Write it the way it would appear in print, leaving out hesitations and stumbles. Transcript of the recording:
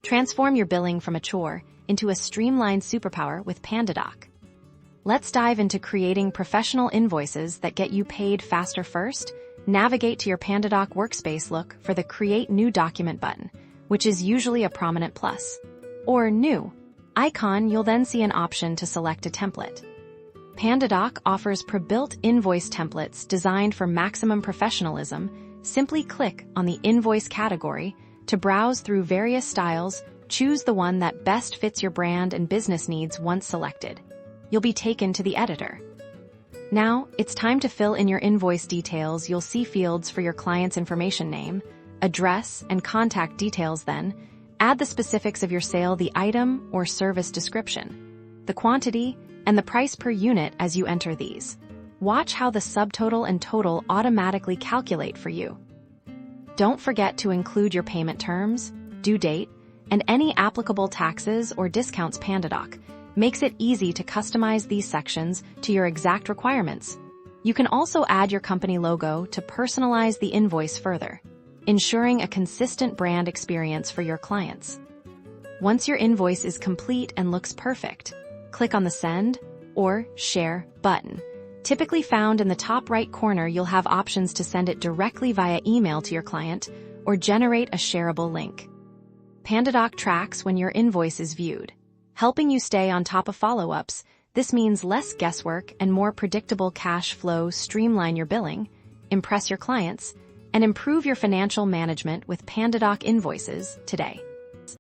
Transform your billing from a chore into a streamlined superpower with Pandadoc. Let's dive into creating professional invoices that get you paid faster. First, navigate to your Pandadoc Workspace. Look for the Create New Document button, which is usually a prominent plus or New icon. You'll then see an option to select a template. Pandadoc offers pre-built invoice templates designed for maximum professionalism. Simply click on the Invoice category to browse through various styles. Choose the one that best fits your brand and business needs. Once selected, you'll be taken to the editor. Now, it's time to fill in your invoice details. You'll see fields for your client's information: name, address, and contact details. Then, add the specifics of your sale, the item or service description, the quantity, and the price per unit. As you enter these, watch how the subtotal and total automatically calculate for you. Don't forget to include your payment terms, due date, and any applicable taxes or discounts. Pandadoc makes it easy to customize these sections to your exact requirements. You can also add your company logo to personalize the invoice further, ensuring a consistent brand experience for your clients. Once your invoice is complete and looks perfect, click on the Send or Share button. Typically found in the top right corner, you'll have options to send it directly via email to your client or generate a shareable link. Pandadoc tracks when your invoice is viewed, helping you stay on top of follow-ups. This means less guesswork and more predictable cash flow. Streamline your billing, impress your clients, and improve your financial management with Pandadoc Invoices today.